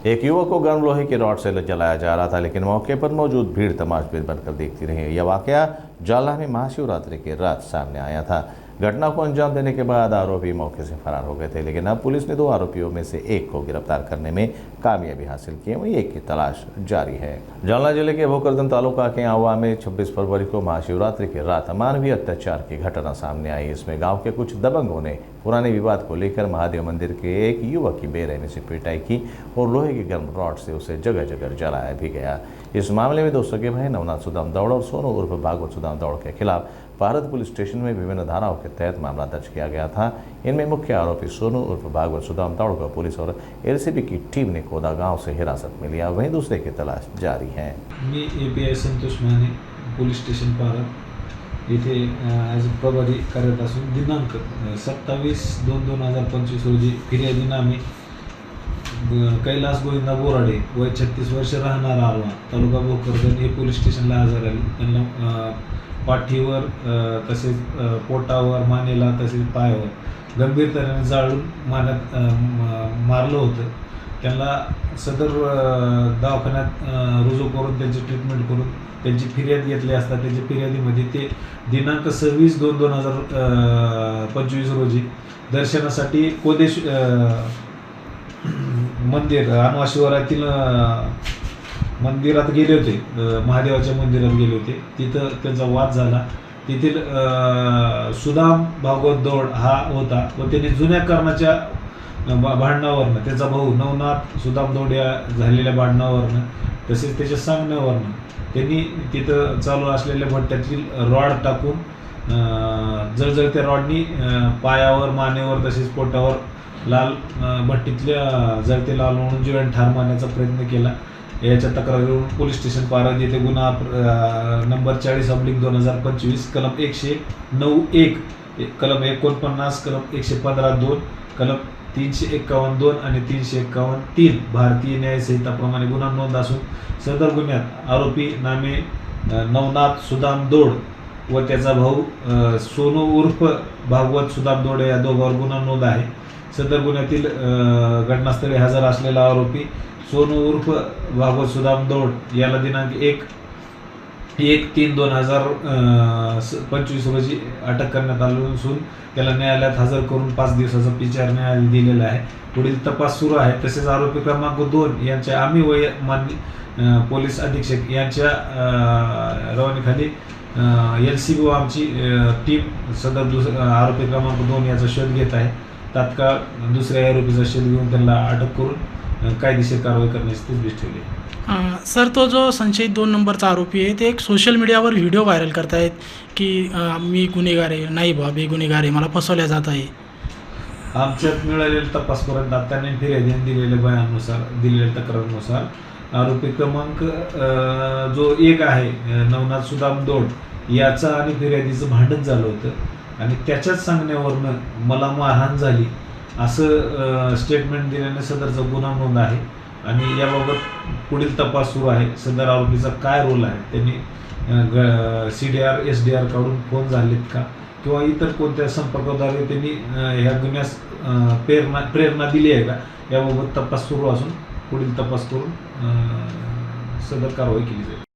एक युवक को गर्म लोहे की रॉड से जलाया जा रहा था, लेकिन मौके पर मौजूद भीड़ तमाशबीन बनकर देखती रही। यह वाकया जालना में महाशिवरात्रि की रात सामने आया था। घटना को अंजाम देने के बाद आरोपी मौके से फरार हो गए थे, लेकिन अब पुलिस ने 2 आरोपियों में से एक को गिरफ्तार करने में कामयाबी हासिल की है। वहीं एक की तलाश जारी है। जालना जिले के भोकरदन तालुका के आवा में 26 फरवरी को महाशिवरात्रि की रात अमानवीय अत्याचार की घटना सामने आई। इसमें गांव के कुछ दबंगों ने पुराने विवाद को लेकर महादेव मंदिर के एक युवक की बेरहमी से पिटाई की और लोहे की गर्म रॉड से उसे जगह जगह जलाया भी गया। इस मामले में 2 सगे भाई नवनाथ सुदाम दौड़ और सोनू उर्फ भागवत सुदाम दौड़ के खिलाफ भारत पुलिस स्टेशन में विभिन्न धाराओं के तहत मामला दर्ज किया गया था। इनमें मुख्य आरोपी सोनू उर्फ भागवत सुदाम दौड़ को पुलिस और एलसीबी की टीम ने कोदा गांव से हिरासत में लिया। वहीं दूसरे की तलाश जारी है। मी API Santosh Mane police station पारत येथे ॲज प्रभारी कार्यरत असून दिनांक 27/2/2025 रोजी फिर्यादी नामे कैलास गोविंदा बोराडे वय 36 वर्ष राहणार आलवा तालुका भोकरदन हे पोलीस स्टेशनला हजर आले। त्यांना पाठीवर तसेच पोटावर मानेला तसेच पायावर गंभीर तऱ्हेने जाळून मारलं होतं। त्यांना सदर दवाखान्यात रुजू करून त्यांची ट्रीटमेंट करून त्यांची फिर्याद घेतली असता त्याच्या फिर्यादीमध्ये ते दिनांक 26/2/2025 रोजी दर्शनासाठी कोदेश मंदिर अनवा शिवारातील मंदिरात गेले होते, महादेवाच्या मंदिरात गेले होते। तिथं त्यांचा वाद झाला। तेथील सुदाम भागवत दौड हा होता व त्याने जुन्या कारणाच्या भांडणावरनं त्याचा भाऊ नवनाथ सुदाम दौड या झालेल्या भांडणावरनं तसेच त्याच्या सांगण्यावरनं त्यांनी तिथं चालू असलेल्या भट्ट्यातील रॉड टाकून जळजळत्या रॉडनी पायावर मानेवर तसेच पोटावर लाल भट्टीतल्या जळते लाल म्हणून जीवन ठार मारण्याचा प्रयत्न केला। याच्या तक्रारीवरून पोलीस स्टेशन पारद येथे गुन्हा नंबर 40/2025 कलम 109(1), कलम 49, कलम 115(2), कलम 351(2) आणि 351(3) भारतीय न्याय संहिताप्रमाणे गुन्हा नोंद असून सदर गुन्ह्यात आरोपी नामे नवनाथ सुदाम दौड व त्याचा भाऊ सोनू उर्फ भागवत सुदाम दौड या दोघांवर गुन्हा नोंद आहे। सदर गुन्ह्यातील घटनास्थळी हजर असलेला आरोपी सोनू उर्फ भागवत सुदाम दौड याला दिनांक 1/3/2025 रोजी अटक करण्यात आली असून त्याला न्यायालयात हजर करून 5 दिवसाचा पिछार न्यायालय दिलेला आहे। पुढील तपास सुरू आहे। तसेच आरोपी क्रमांक 2 यांच्या आम्ही मान्य पोलीस अधीक्षक यांच्या रवानीखाली LCB व आमची टीम सदर आरोपी क्रमांक 2 याचा शोध घेत आहे। तात्काळ दुसऱ्या आरोपीचा शोध घेऊन त्यांना अटक करून कायदेशीर कारवाई करण्याची तजवीज ठेवली आहे। सर, तो जो संशयित 2 नंबरचा आरोपी आहे ते एक सोशल मीडियावर व्हिडिओ व्हायरल करतायत की मी गुन्हेगार आहे, नाही बा मी गुन्हेगार आहे, मला फसवल्या जात आहे। आमच्यात मिळालेल्या तपासपर्यंत त्यांनी फिर्यादीने दिलेल्या बयानानुसार दिलेल्या तक्रारीनुसार आरोपी क्रमांक जो 1 आहे नवनाथ सुदाम दौड याचा आणि फिर्यादीचं भांडण झालं होतं आणि त्याच्याच सांगण्यावरनं मला मारहाण झाली असं स्टेटमेंट दिल्याने सदरचा गुन्हा नोंद आहे आणि याबाबत पुढील तपास सुरू आहे। सदर आरोपीचा काय रोल आहे, त्यांनी CDR SDR काढून फोन झालेत का किंवा इतर कोणत्या संपर्काद्वारे त्यांनी ह्या गुन्ह्यास प्रेरणा दिली आहे का, याबाबत तपास सुरू असून पुढील तपास करून सदर कारवाई केली जाईल।